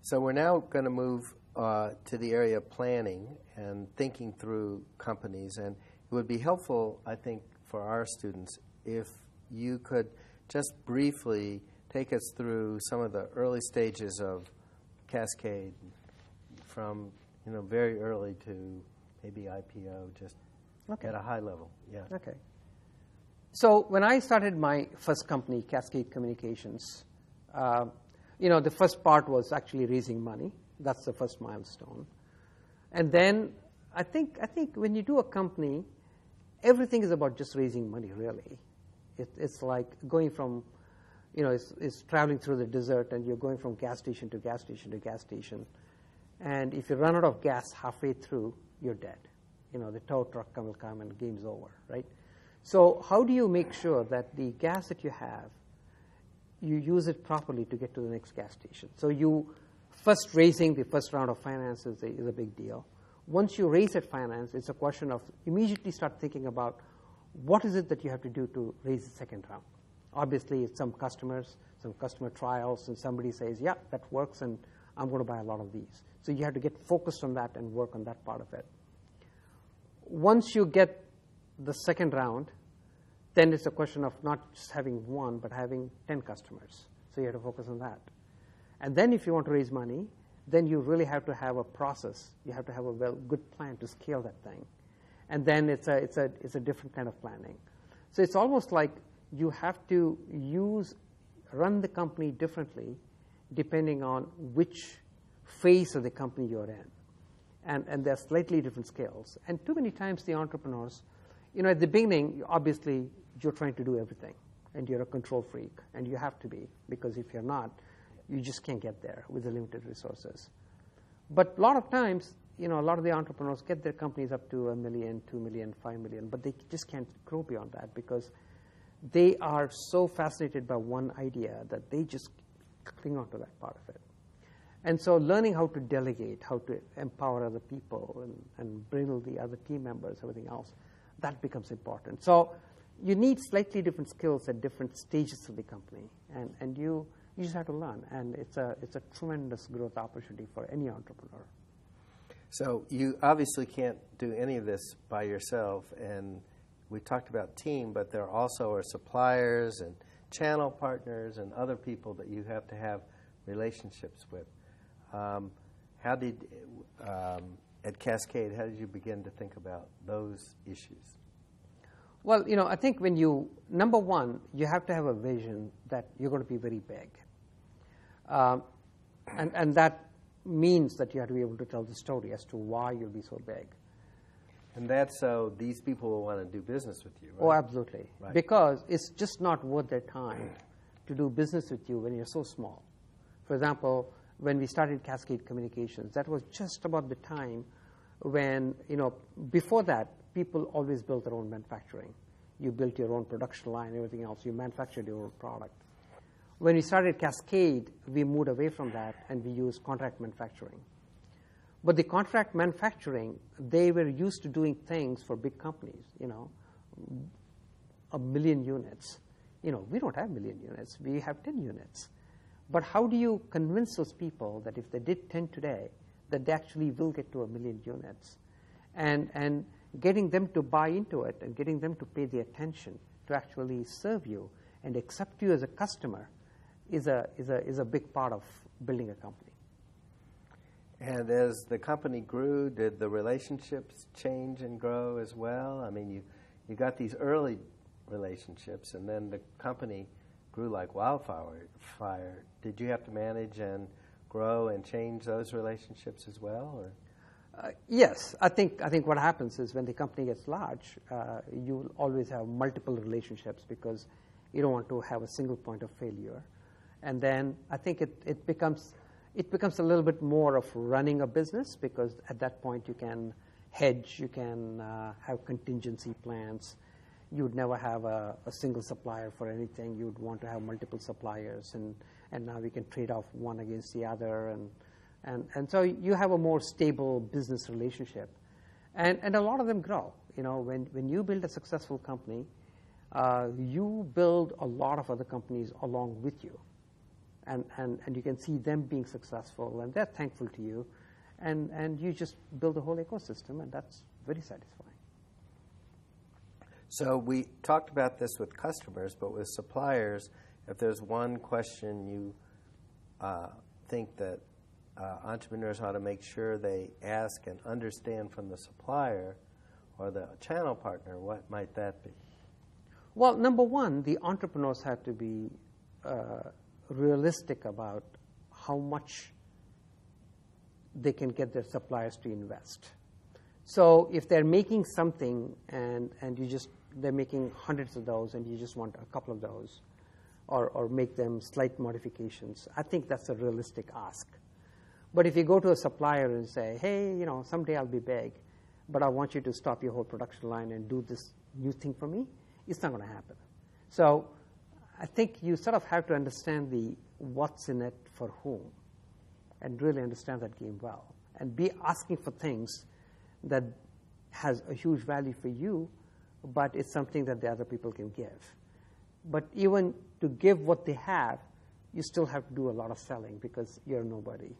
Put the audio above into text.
So we're now going to move to the area of planning and thinking through companies. And it would be helpful, I think, for our students if you could just briefly take us through some of the early stages of Cascade from very early to maybe IPO, just at a high level. Yeah. Okay. So when I started my first company, Cascade Communications, the first part was actually raising money. That's the first milestone. And then I think when you do a company, everything is about just raising money, really. It's like going from, it's traveling through the desert, and you're going from gas station to gas station to gas station. And if you run out of gas halfway through, you're dead. The tow truck will come and game's over, right? So how do you make sure that the gas that you have, you use it properly to get to the next gas station? So you first raising the first round of finance is a big deal. Once you raise that finance, it's a question of immediately start thinking about what is it that you have to do to raise the second round. Obviously, it's some customer trials, and somebody says, yeah, that works, and I'm going to buy a lot of these. So you have to get focused on that and work on that part of it. Once you get the second round, then it's a question of not just having one, but having 10 customers. So you have to focus on that. And then if you want to raise money, then you really have to have a process. You have to have a good plan to scale that thing. And then it's a different kind of planning. So it's almost like you have to run the company differently depending on which phase of the company you're in. And they're slightly different scales. And too many times the entrepreneurs, at the beginning, obviously, you're trying to do everything. And you're a control freak. And you have to be, because if you're not, you just can't get there with the limited resources. But a lot of times, a lot of the entrepreneurs get their companies up to $1 million, $2 million, $5 million, but they just can't grow beyond that because they are so fascinated by one idea that they just cling on to that part of it. And so learning how to delegate, how to empower other people and bring the other team members, everything else, that becomes important. So you need slightly different skills at different stages of the company, and you just have to learn. And it's a tremendous growth opportunity for any entrepreneur. So you obviously can't do any of this by yourself, and we talked about team, but there also are suppliers and channel partners and other people that you have to have relationships with. At Cascade, how did you begin to think about those issues? Well, I think number one, you have to have a vision that you're going to be very big. And that means that you have to be able to tell the story as to why you'll be so big. And that's so these people will want to do business with you, right? Oh, absolutely. Right. Because it's just not worth their time to do business with you when you're so small. For example, when we started Cascade Communications, that was just about the time when, before that, people always built their own manufacturing. You built your own production line, everything else. You manufactured your own product. When we started Cascade, we moved away from that, and we used contract manufacturing. But the contract manufacturing, they were used to doing things for big companies, 1 million units. We don't have 1 million units. We have 10 units. But how do you convince those people that if they did 10 today, that they actually will get to 1 million units? And getting them to buy into it and getting them to pay the attention to actually serve you and accept you as a customer is a big part of building a company. And as the company grew, did the relationships change and grow as well? I mean, you got these early relationships, and then the company grew like wildfire. Did you have to manage and grow and change those relationships as well, or? Yes, I think what happens is when the company gets large, you always have multiple relationships because you don't want to have a single point of failure. And then I think it becomes a little bit more of running a business because at that point you can hedge, you can have contingency plans. You would never have a single supplier for anything. You would want to have multiple suppliers, and now we can trade off one against the other, and so you have a more stable business relationship, and a lot of them grow. When you build a successful company, you build a lot of other companies along with you, and you can see them being successful, and they're thankful to you, and you just build a whole ecosystem, and that's very satisfying. So we talked about this with customers, but with suppliers, if there's one question you think that entrepreneurs ought to make sure they ask and understand from the supplier or the channel partner, what might that be? Well, number one, the entrepreneurs have to be realistic about how much they can get their suppliers to invest. So if they're making something and they're making hundreds of those and you just want a couple of those, or make them slight modifications, I think that's a realistic ask. But if you go to a supplier and say, hey, someday I'll be big, but I want you to stop your whole production line and do this new thing for me, it's not going to happen. So I think you sort of have to understand the what's in it for whom and really understand that game well and be asking for things that has a huge value for you, but it's something that the other people can give. But even to give what they have, you still have to do a lot of selling because you're nobody.